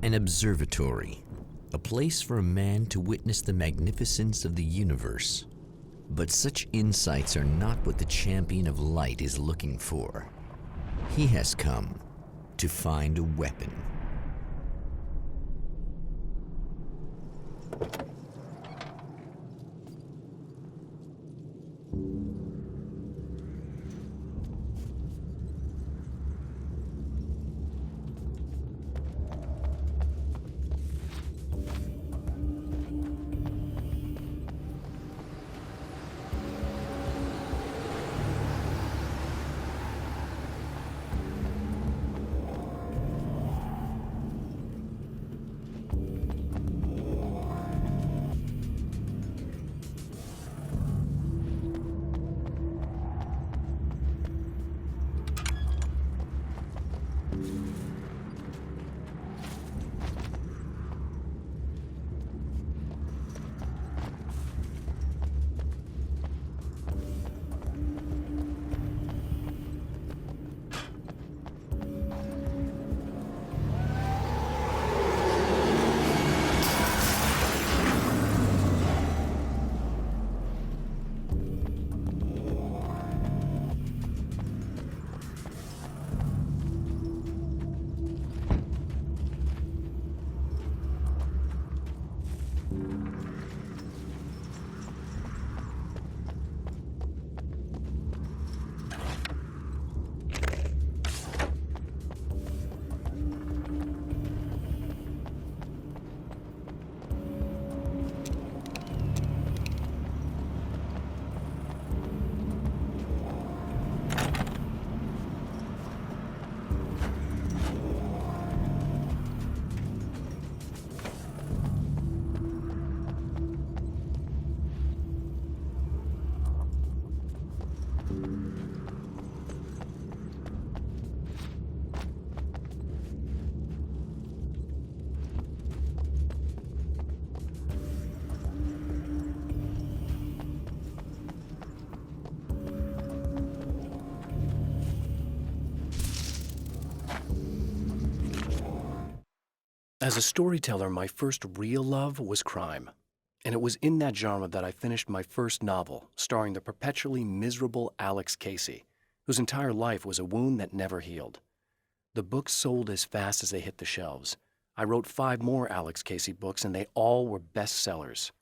An observatory, a place for a man to witness the magnificence of the universe. But such insights are not what the champion of light is looking for. He has come to find a weapon. As a storyteller, my first real love was crime. And it was in that genre that I finished my first novel, starring the perpetually miserable Alex Casey, whose entire life was a wound that never healed. The books sold as fast as they hit the shelves. I wrote 5 more Alex Casey books, and they all were bestsellers.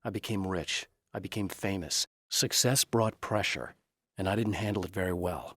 I became rich. I became famous. Success brought pressure, and I didn't handle it very well.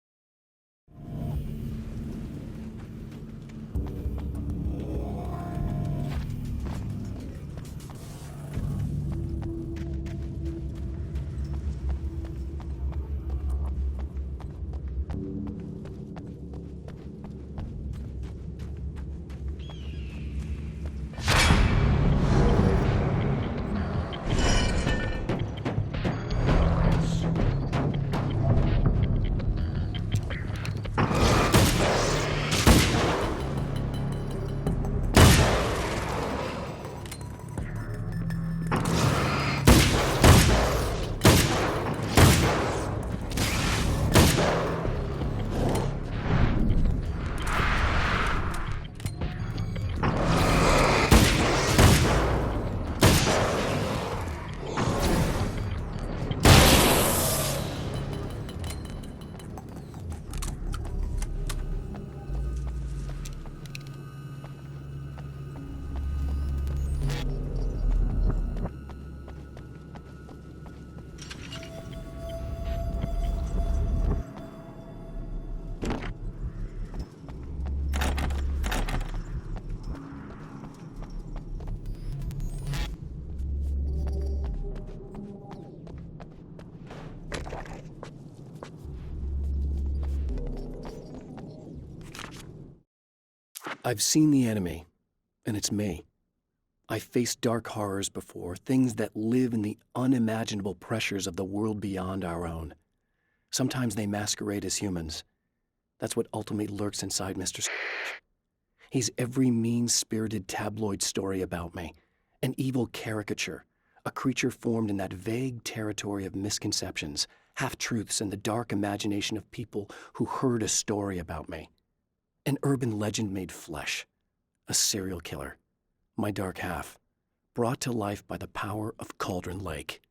I've seen the enemy, and it's me. I've faced dark horrors before, things that live in the unimaginable pressures of the world beyond our own. Sometimes they masquerade as humans. That's what ultimately lurks inside Mr. Scrooge. He's every mean-spirited tabloid story about me, an evil caricature, a creature formed in that vague territory of misconceptions, half-truths, and the dark imagination of people who heard a story about me. An urban legend made flesh, a serial killer, my dark half, brought to life by the power of Cauldron Lake.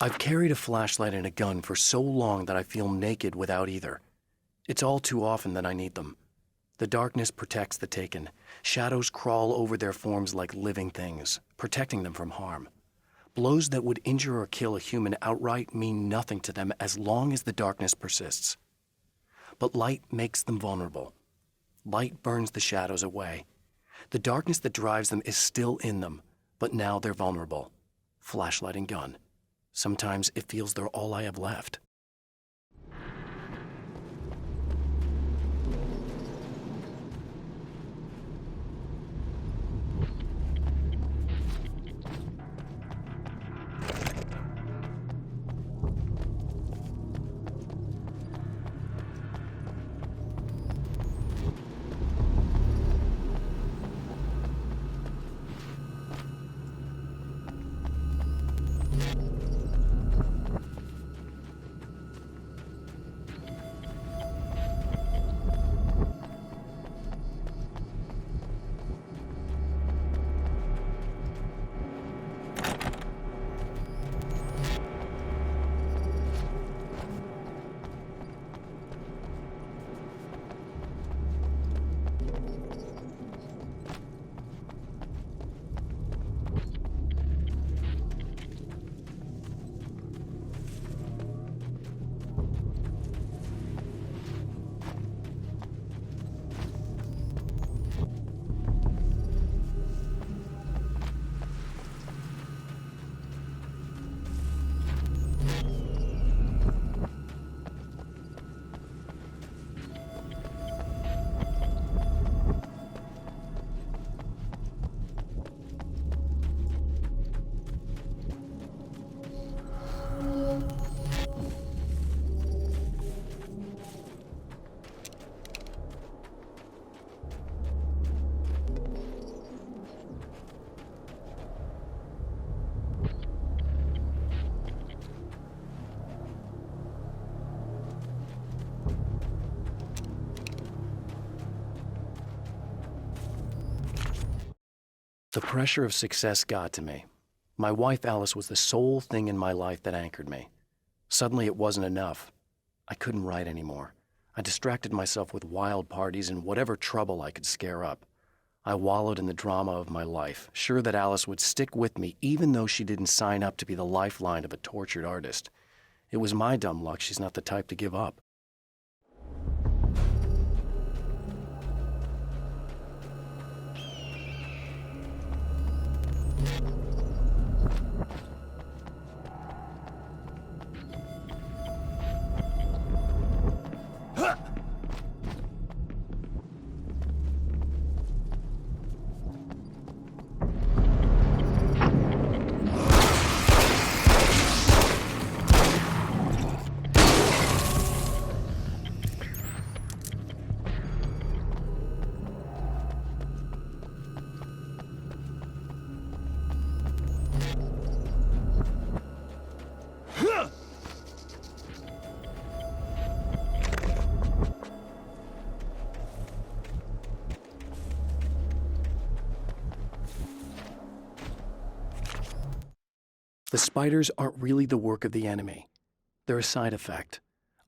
I've carried a flashlight and a gun for so long that I feel naked without either. It's all too often that I need them. The darkness protects the taken. Shadows crawl over their forms like living things, protecting them from harm. Blows that would injure or kill a human outright mean nothing to them as long as the darkness persists. But light makes them vulnerable. Light burns the shadows away. The darkness that drives them is still in them, but now they're vulnerable. Flashlight and gun. Sometimes it feels they're all I have left. The pressure of success got to me. My wife Alice was the sole thing in my life that anchored me. Suddenly it wasn't enough. I couldn't write anymore. I distracted myself with wild parties and whatever trouble I could scare up. I wallowed in the drama of my life, sure that Alice would stick with me even though she didn't sign up to be the lifeline of a tortured artist. It was my dumb luck she's not the type to give up. The spiders aren't really the work of the enemy. They're a side effect,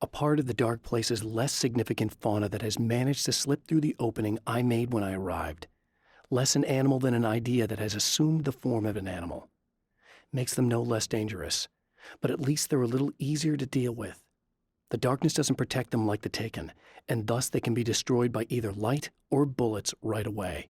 a part of the dark place's less significant fauna that has managed to slip through the opening I made when I arrived. Less an animal than an idea that has assumed the form of an animal. Makes them no less dangerous, but at least they're a little easier to deal with. The darkness doesn't protect them like the Taken, and thus they can be destroyed by either light or bullets right away.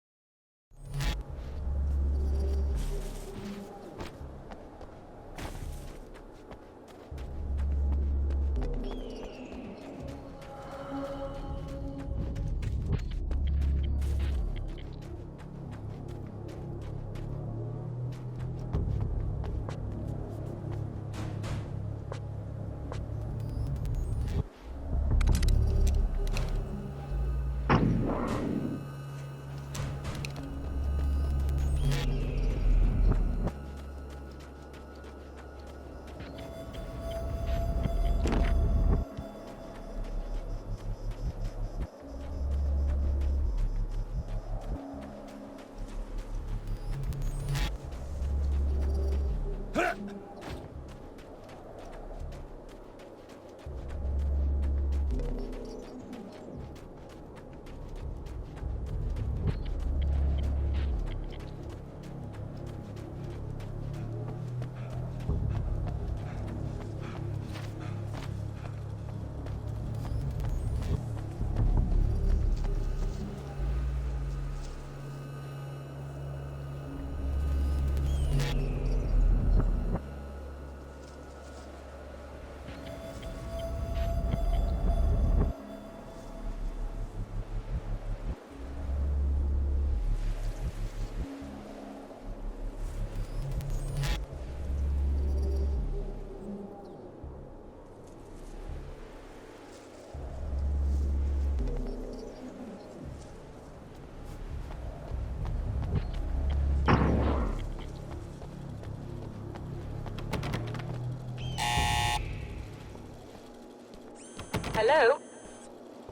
Hello?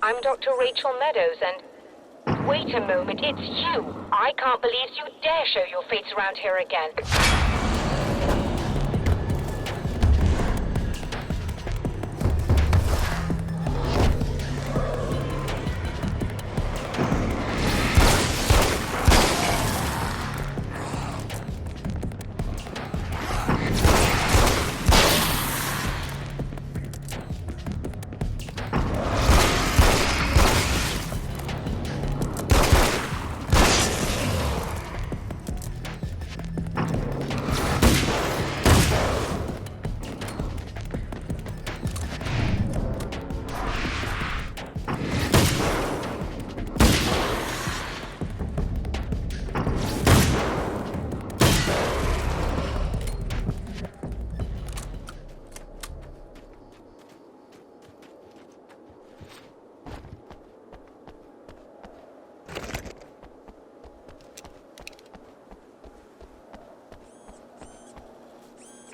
I'm Dr. Rachel Meadows, and... Wait a moment, it's you! I can't believe you dare show your face around here again.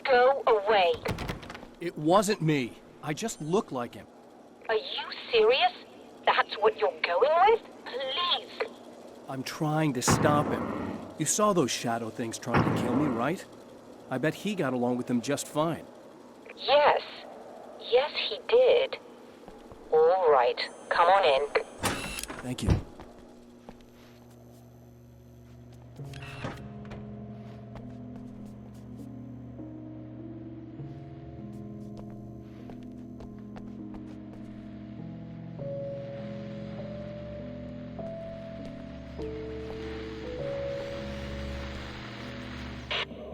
Go away. It wasn't me. I just look like him. Are you serious? That's what you're going with? Please. I'm trying to stop him. You saw those shadow things trying to kill me, right? I bet he got along with them just fine. Yes. Yes, he did. All right. Come on in. Thank you.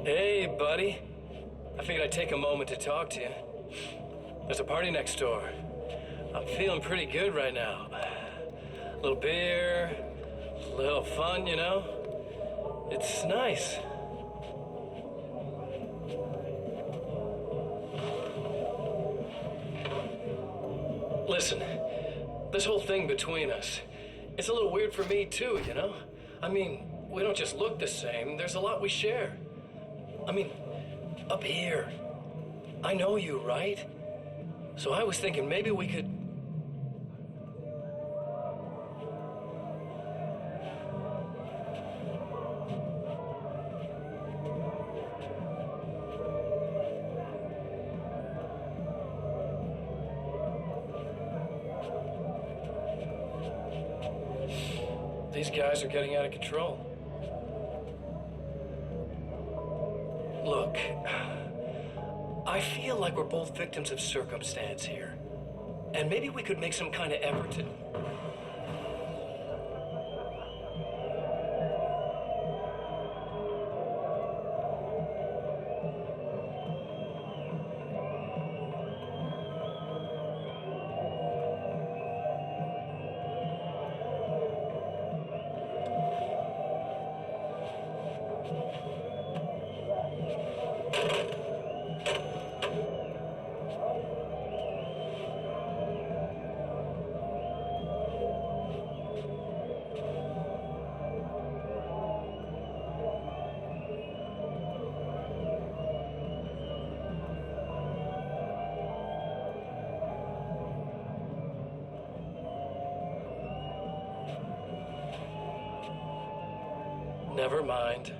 Hey, buddy. I figured I'd take a moment to talk to you. There's a party next door. I'm feeling pretty good right now. A little beer, a little fun, you know? It's nice. Listen, this whole thing between us, it's a little weird for me too, you know? I mean, we don't just look the same, there's a lot we share. I mean, up here, I know you, right? So I was thinking maybe we could... These guys are getting out of control. Look, I feel like we're both victims of circumstance here. And maybe we could make some kind of effort to... Never mind.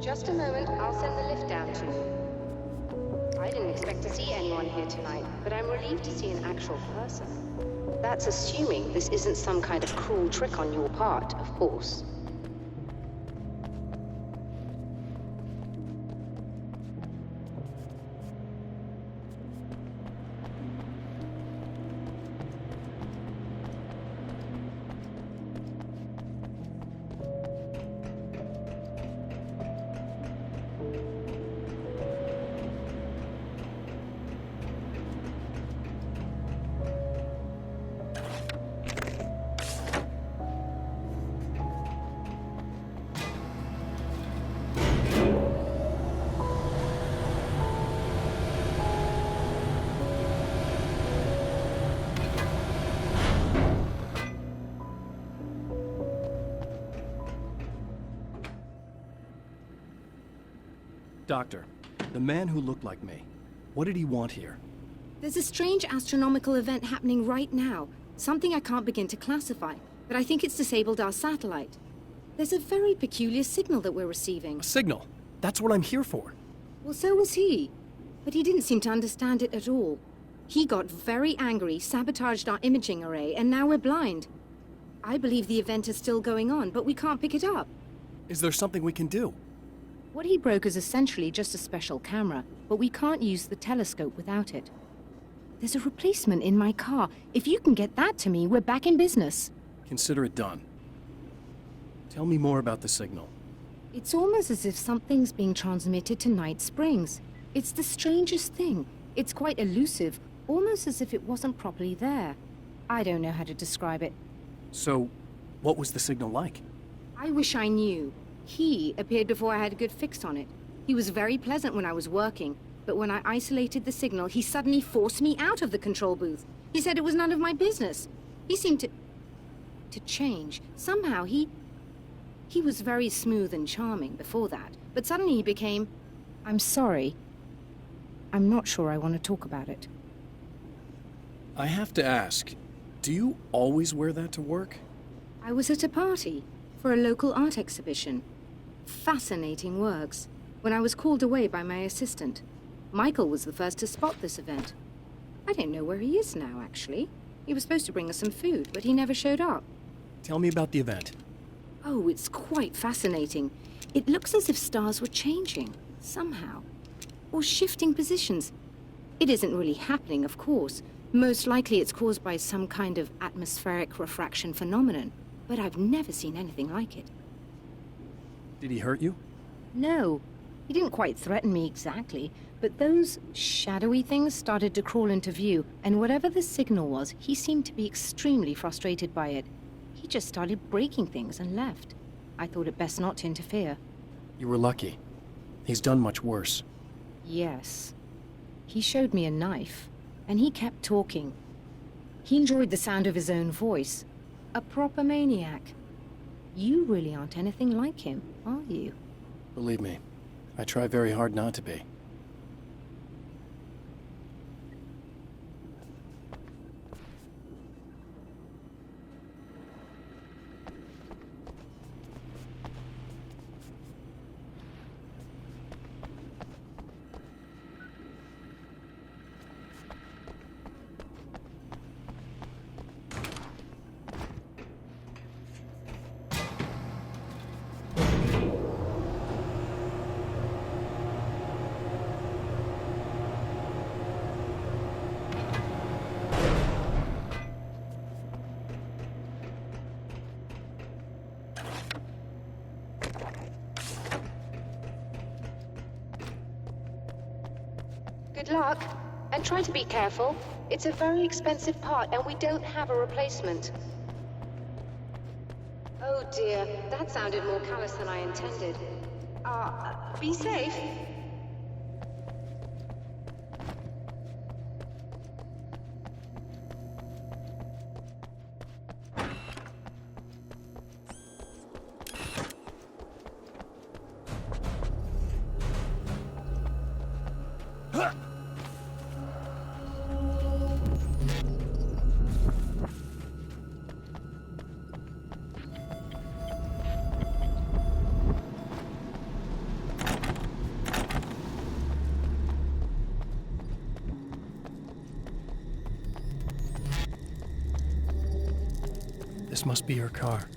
Just a moment, I'll send the lift down to you. I didn't expect to see anyone here tonight, but I'm relieved to see an actual person. That's assuming this isn't some kind of cruel trick on your part, of course. Doctor, the man who looked like me, what did he want here? There's a strange astronomical event happening right now. Something I can't begin to classify, but I think it's disabled our satellite. There's a very peculiar signal that we're receiving. A signal. That's what I'm here for. Well, so was he. But he didn't seem to understand it at all. He got very angry, sabotaged our imaging array, and now we're blind. I believe the event is still going on, but we can't pick it up. Is there something we can do? What he broke is essentially just a special camera, but we can't use the telescope without it. There's a replacement in my car. If you can get that to me, we're back in business. Consider it done. Tell me more about the signal. It's almost as if something's being transmitted to Night Springs. It's the strangest thing. It's quite elusive, almost as if it wasn't properly there. I don't know how to describe it. So, what was the signal like? I wish I knew. He appeared before I had a good fix on it. He was very pleasant when I was working, but when I isolated the signal, he suddenly forced me out of the control booth. He said it was none of my business. He seemed to change. Somehow he was very smooth and charming before that, but suddenly he became... I'm sorry. I'm not sure I want to talk about it. I have to ask, do you always wear that to work? I was at a party for a local art exhibition. Fascinating works. When I was called away by my assistant, Michael was the first to spot this event. I don't know where he is now, actually. He was supposed to bring us some food, but he never showed up. Tell me about the event. Oh, it's quite fascinating. It looks as if stars were changing, somehow. Or shifting positions. It isn't really happening, of course. Most likely it's caused by some kind of atmospheric refraction phenomenon. But I've never seen anything like it. Did he hurt you? No. He didn't quite threaten me exactly, but those shadowy things started to crawl into view, and whatever the signal was, he seemed to be extremely frustrated by it. He just started breaking things and left. I thought it best not to interfere. You were lucky. He's done much worse. Yes. He showed me a knife, and he kept talking. He enjoyed the sound of his own voice. A proper maniac. You really aren't anything like him, are you? Believe me, I try very hard not to be. Good luck, and try to be careful. It's a very expensive part, and we don't have a replacement. Oh dear, that sounded more callous than I intended. Be safe. This must be her car.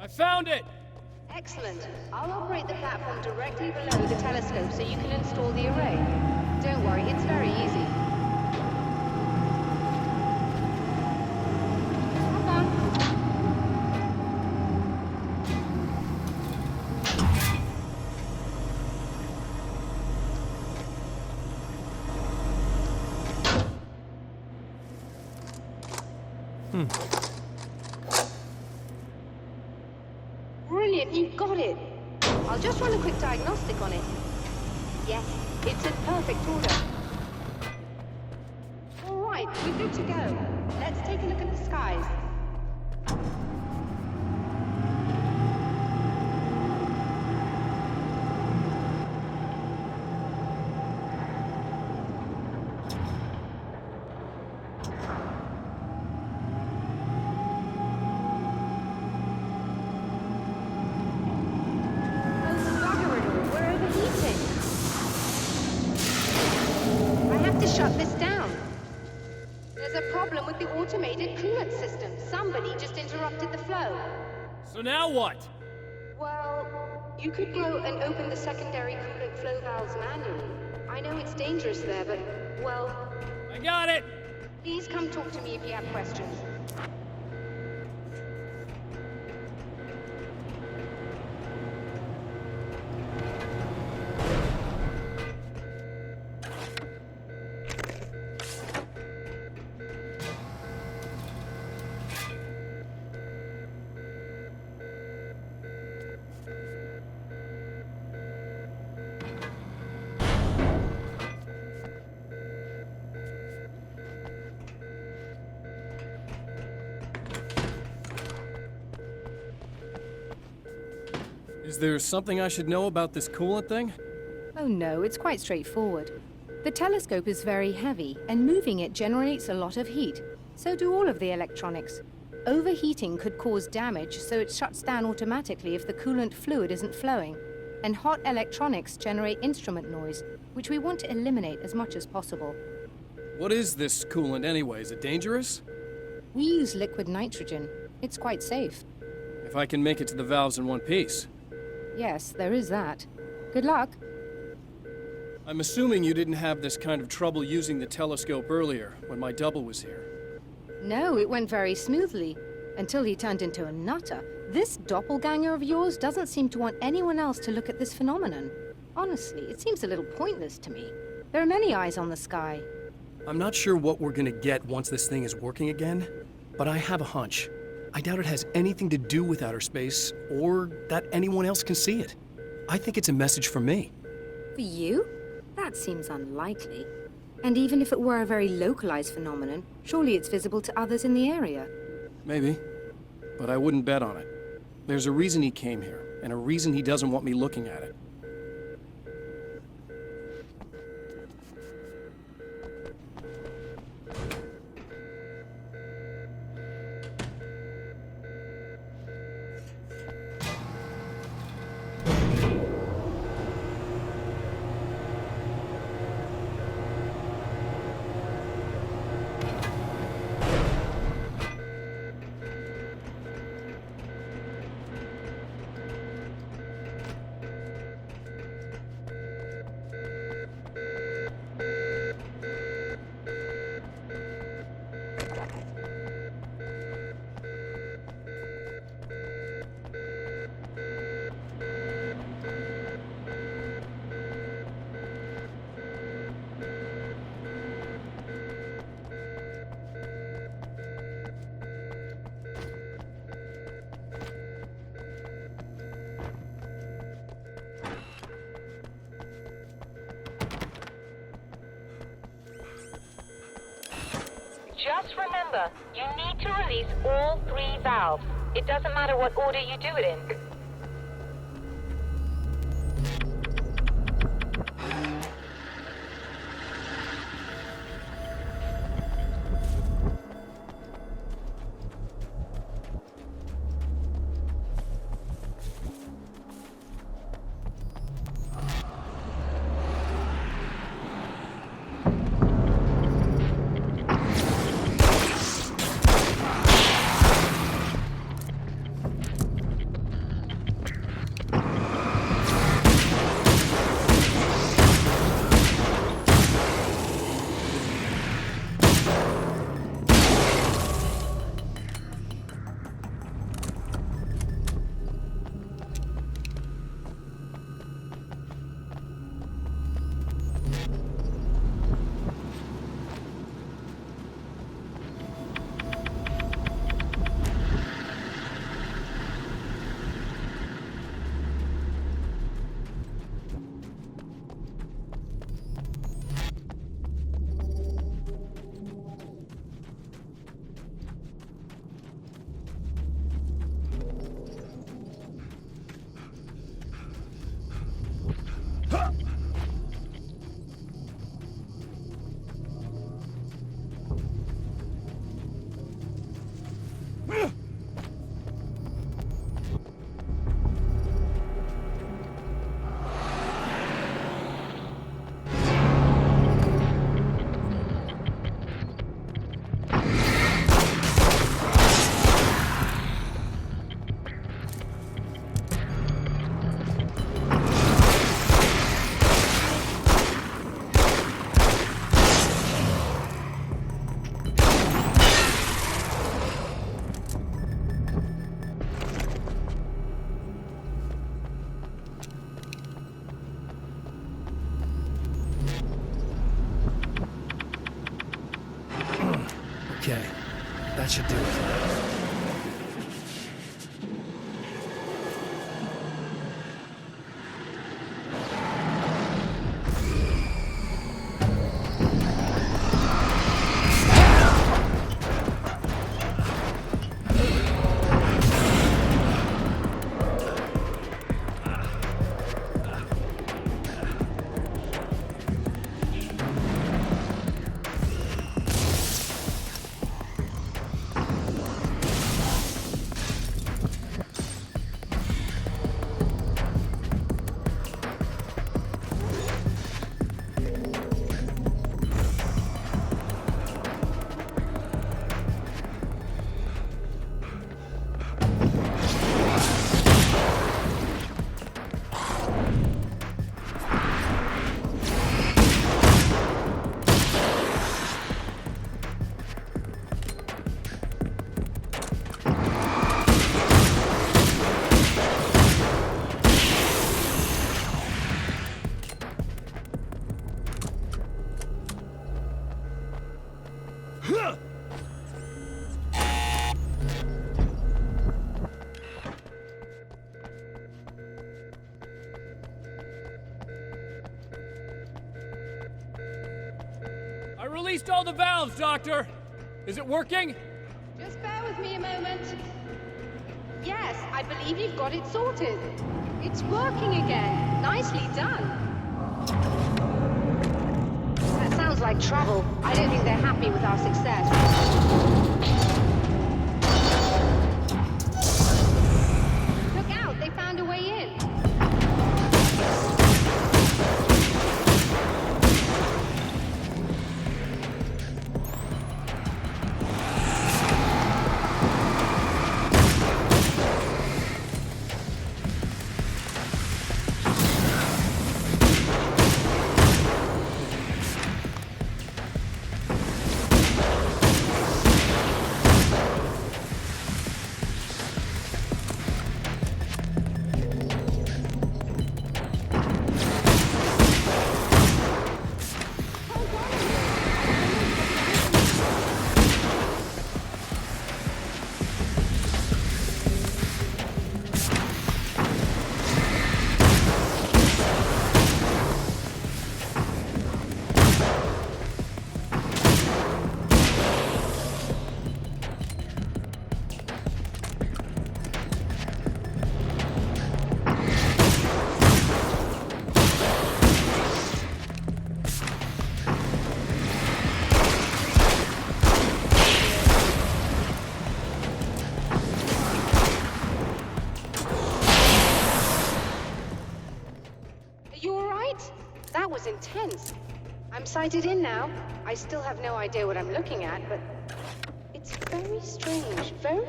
I found it! Excellent. I'll operate the platform directly below the telescope so you can install the array. Don't worry, it's very easy. Hold on. Brilliant, you got it. I'll just run a quick diagnostic on it. Yes, it's in perfect order. All right, we're good to go. Let's take a look at the skies. Shut this down. There's a problem with the automated coolant system. Somebody just interrupted the flow. So now what? Well, you could go and open the secondary coolant flow valves manually. I know it's dangerous there, but, well... I got it! Please come talk to me if you have questions. Is there something I should know about this coolant thing? Oh no, it's quite straightforward. The telescope is very heavy, and moving it generates a lot of heat. So do all of the electronics. Overheating could cause damage, so it shuts down automatically if the coolant fluid isn't flowing. And hot electronics generate instrument noise, which we want to eliminate as much as possible. What is this coolant anyway? Is it dangerous? We use liquid nitrogen. It's quite safe. If I can make it to the valves in one piece. Yes, there is that. Good luck. I'm assuming you didn't have this kind of trouble using the telescope earlier, when my double was here. No, it went very smoothly. Until he turned into a nutter. This doppelganger of yours doesn't seem to want anyone else to look at this phenomenon. Honestly, it seems a little pointless to me. There are many eyes on the sky. I'm not sure what we're gonna get once this thing is working again, but I have a hunch. I doubt it has anything to do with outer space, or that anyone else can see it. I think it's a message from me. For you? That seems unlikely. And even if it were a very localized phenomenon, surely it's visible to others in the area. Maybe, but I wouldn't bet on it. There's a reason he came here, and a reason he doesn't want me looking at it. Just remember, you need to release all 3 valves. It doesn't matter what order you do it in. should do it. I released all the valves, Doctor! Is it working? Just bear with me a moment. Yes, I believe you've got it sorted. It's working again. Nicely done. That sounds like trouble. I don't think they're happy with our success. Look out, they found a way in. That was intense. I'm sighted in now. I still have no idea what I'm looking at, but it's very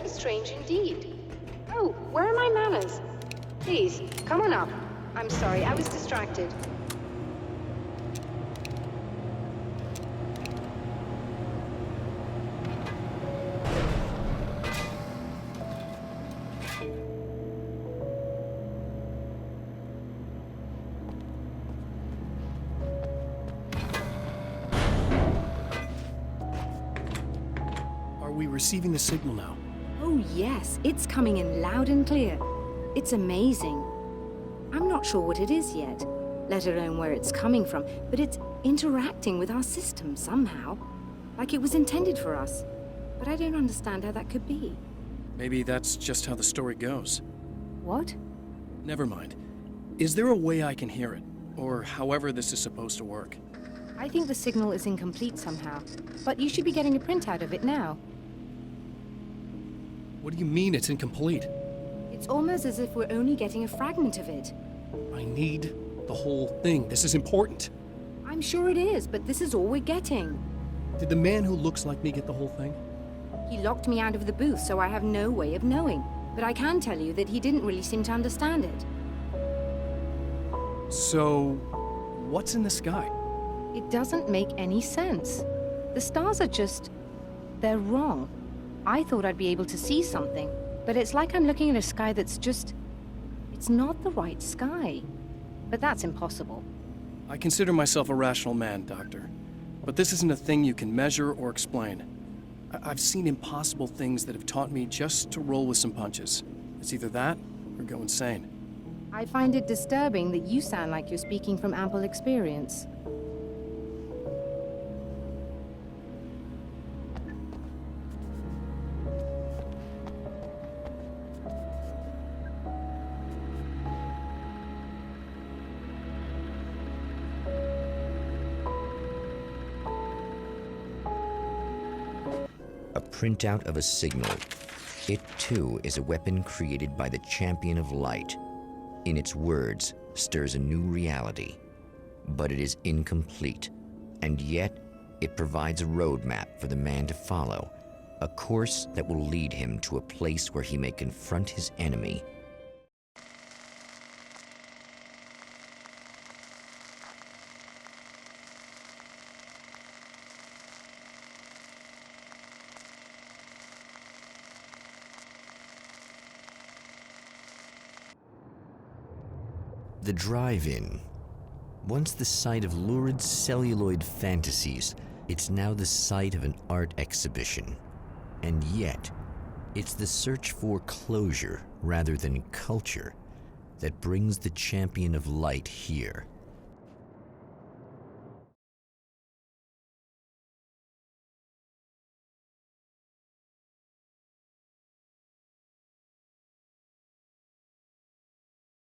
strange indeed. Oh, where are my manners? Please, come on up. I'm sorry, I was distracted. Are we receiving the signal now? Oh, yes, it's coming in loud and clear. It's amazing. I'm not sure what it is yet, let alone where it's coming from, but it's interacting with our system somehow, like it was intended for us. But I don't understand how that could be. Maybe that's just how the story goes. What? Never mind. Is there a way I can hear it? Or however this is supposed to work? I think the signal is incomplete somehow, but you should be getting a printout of it now. What do you mean it's incomplete? It's almost as if we're only getting a fragment of it. I need the whole thing. This is important. I'm sure it is, but this is all we're getting. Did the man who looks like me get the whole thing? He locked me out of the booth, so I have no way of knowing. But I can tell you that he didn't really seem to understand it. So, what's in the sky? It doesn't make any sense. The stars are just... they're wrong. I thought I'd be able to see something, but it's like I'm looking at a sky that's just... it's not the right sky. But that's impossible. I consider myself a rational man, Doctor. But this isn't a thing you can measure or explain. I've seen impossible things that have taught me just to roll with some punches. It's either that or go insane. I find it disturbing that you sound like you're speaking from ample experience. A printout of a signal. It, too, is a weapon created by the Champion of Light. In its words, stirs a new reality. But it is incomplete, and yet it provides a roadmap for the man to follow, a course that will lead him to a place where he may confront his enemy. The drive-in. Once the site of lurid celluloid fantasies, it's now the site of an art exhibition. And yet, it's the search for closure rather than culture that brings the Champion of Light here.